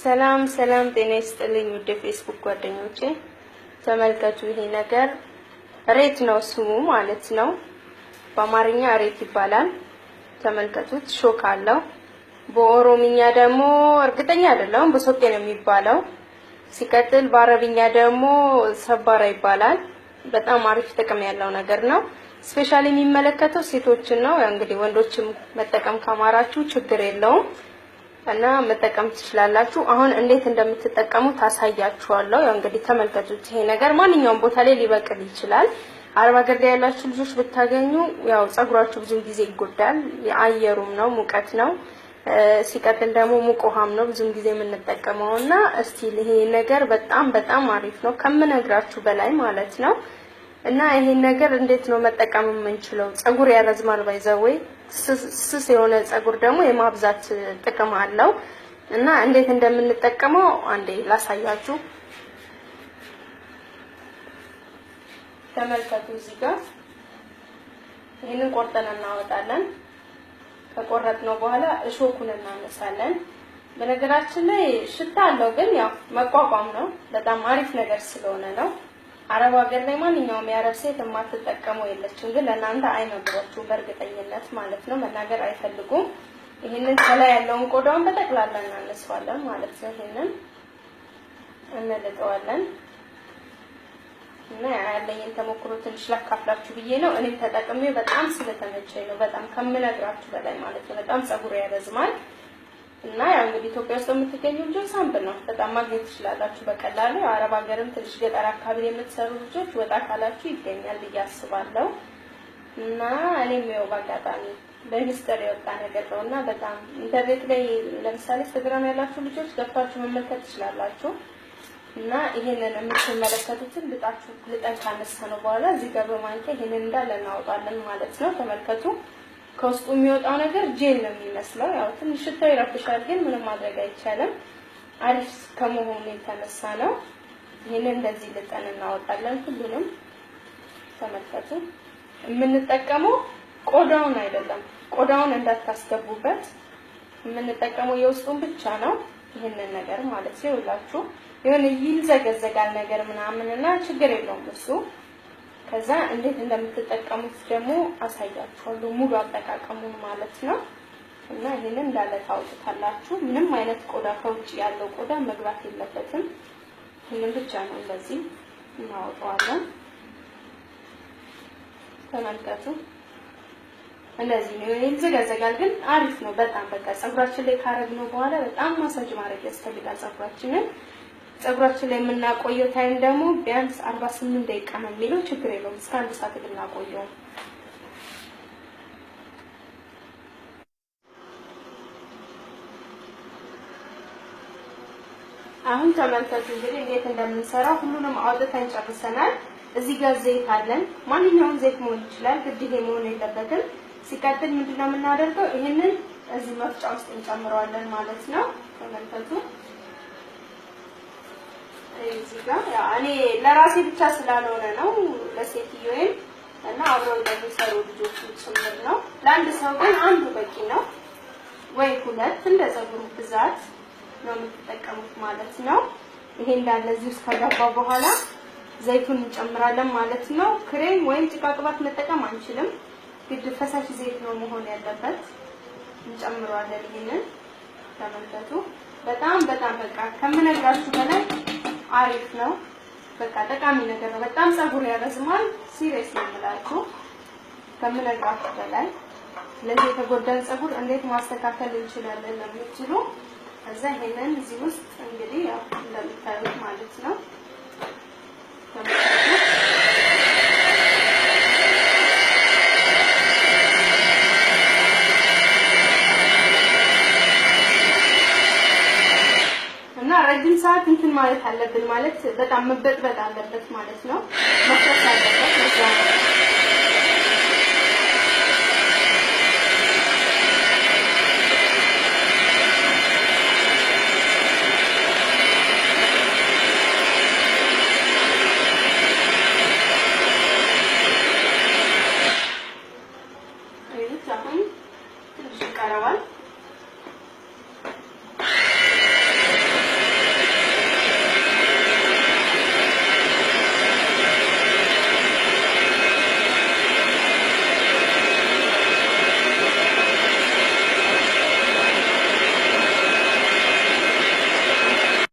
ሰላም ጤና ይስጥልኝ ወደ ፌስቡክ ጓደኞቼ ተመልከቱ ይሄ ነገር ሬት ነው ስሙ ማለት ነው በአማርኛ ሬት ይባላል ተመልከቱት ሾክ አለው በኦሮምኛ ደግሞ እርግጠኛ አይደለም በሶቄ ነው የሚባለው ሲቀጥል በአረብኛ ደግሞ ሰባራ ይባላል በጣም አሪፍ ጥቅም ያለው ነገር ነው ስፔሻሊ የሚመለከተው ሴቶችን ነው እንግዲህ ወንዶችም መጠቀም ካማራችሁ ችግር የለውም እና መጠቀም ትችላላችሁ አሁን እንዴት እንደምትጠቀሙ ታሳያችኋለሁ ያው እንግዲህ ተመልከቱት ይሄ ነገር ማንኛውም ቦታ ላይ ሊበቅል ይችላል አረብ ሀገር ላይ ያላችሁ ልጆች ብታገኙ ያው ጸጉራችሁ ብዙ ጊዜ ይጎዳል የአየሩም ነው ሙቀት ነው ሲቀጥል ደግሞ ሙቆሃም ነው ብዙ ጊዜ የምንጠቀመውና እስቲ ይሄ ነገር በጣም አሪፍ ነው ከምነግራችሁ በላይ ማለት ነው እና ይሄ ነገር እንዴት ነው መጠቀም የምንችለው ጸጉር ያረዝማል ባይዘወይ ስስ የሆነ ጸጉር ደግሞ የማብዛት ጥቅም አለው እና እንዴት እንደምንጠቀመው አንዴ ላሳያችሁ ተመልከቱ እዚህ ጋር ይሄንን ቆርጠን እናወጣለን ከቆረጥነው በኋላ እሾኩን እናነሳለን በነገራችን ላይ ሽታ አለው ግን ያው መቋቋም ነው በጣም አሪፍ ነገር ስለሆነ ነው አረብ ሀገር ላይ ማንኛውም ያረብ ሴት የማትጠቀመው የለችም ግን ለእናንተ አይነግሯችሁ በእርግጠኝነት ማለት ነው መናገር አይፈልጉም ይሄንን ከላይ ያለውን ቆዳውን በጠቅላላ እናነሳዋለን ማለት ነው ይሄንን እንልጠዋለን እና ያለኝን ተሞክሮ ትንሽ ላካፍላችሁ ብዬ ነው እኔ ተጠቅሜ በጣም ስለተመቸኝ ነው በጣም ከምነግራችሁ በላይ ማለት ነው በጣም ጸጉር ያረዝማል እና ያው እንግዲህ ኢትዮጵያ ውስጥ የምትገኙ ልጆች ሳምፕል ነው በጣም ማግኘት ትችላላችሁ በቀላሉ አረብ ሀገርም ትንሽ ገጠር አካባቢ የምትሰሩ ልጆች ወጣ ካላችሁ ይገኛል በያስባለው እና እኔም ያው በአጋጣሚ በሚስጥር የወጣ ነገር ነውና በጣም ኢንተርኔት ላይ ለምሳሌ ኢንስታግራም ያላችሁ ልጆች ገብታችሁ መመልከት ትችላላችሁ እና ይሄንን የምትመለከቱትን ልጠን ካነሳነው በኋላ እዚህ ጋር በማንከ ይሄንን እንዳለ እናወጣለን ማለት ነው ተመልከቱ ከውስጡ የሚወጣው ነገር ጄል ነው የሚመስለው ያው ትንሽ ሽታው ይረብሻል ግን ምንም ማድረግ አይቻልም አሪፍ ከመሆኑ የተነሳ ነው ይሄንን እንደዚህ ልጠን እናወጣለን ሁሉንም ተመልከቱ የምንጠቀመው ቆዳውን አይደለም ቆዳውን እንዳታስገቡበት የምንጠቀመው የውስጡን ብቻ ነው ይሄንን ነገር ማለት ነው ይላችሁ የሆነ ይልዘገዘጋል ነገር ምናምንና ችግር የለውም እሱ ከዛ እንዴት እንደምትጠቀሙት ደግሞ አሳያችኋለሁ ሙሉ አጠቃቀሙን ማለት ነው እና ይሄንን እንዳለ ታውቁታላችሁ ምንም አይነት ቆዳ ከውጭ ያለው ቆዳ መግባት የለበትም ይሄንን ብቻ ነው እንደዚህ እናወጣዋለን ተመልከቱ እንደዚህ ነው ይልዘገዘጋል ግን አሪፍ ነው በጣም በቃ ጸጉራችን ላይ ካረግነው በኋላ በጣም ማሳጅ ማድረግ ያስፈልጋል ጸጉራችን ላይ የምናቆየው ታይም ደግሞ ቢያንስ 48 ደቂቃ ነው የሚለው ችግር የለውም እስከ 1 ሰዓት ልናቆየው አሁን ተመልከቱ እንግዲህ እንዴት እንደምንሰራው ሁሉንም አውጥተን ጨርሰናል እዚህ ጋር ዘይት አለን ማንኛውም ዘይት መሆን ይችላል ግድ ይሄ መሆን የለበትም ሲቀጥል ምንድነው የምናደርገው ይሄንን እዚህ መፍጫ ውስጥ እንጨምረዋለን ማለት ነው ተመልከቱ እዚህ ጋር እኔ ለራሴ ብቻ ስላልሆነ ነው ለሴትዮዬም እና አብረው ለሚሰሩ ልጆች ጭምር ነው ለአንድ ሰው ግን አንዱ በቂ ነው ወይ ሁለት እንደ ጸጉሩ ብዛት ነው የምትጠቀሙት ማለት ነው ይሄ እንዳለ እዚህ ውስጥ ከገባ በኋላ ዘይቱን እንጨምራለን ማለት ነው ክሬም ወይም ጭቃ ቅባት መጠቀም አንችልም ግድ ፈሳሽ ዘይት ነው መሆን ያለበት እንጨምራለን ይሄንን ተመልከቱ በጣም በቃ ከምነግራችሁ በላይ አሪፍ ነው በቃ ጠቃሚ ነገር ነው በጣም ጸጉር ያረዝማል ሲሪየስ ነው ማለት ከምነግራችሁ በላይ ለዚህ የተጎዳን ጸጉር እንዴት ማስተካከል እንችላለን ለምትሉ እዛ ይሄንን እዚህ ውስጥ እንግዲህ ያው እንደምታዩት ማለት ነው ረጅም ሰዓት እንትን ማለት አለብን ማለት በጣም መበጥበጥ አለበት ማለት ነው መፍረስ አለበት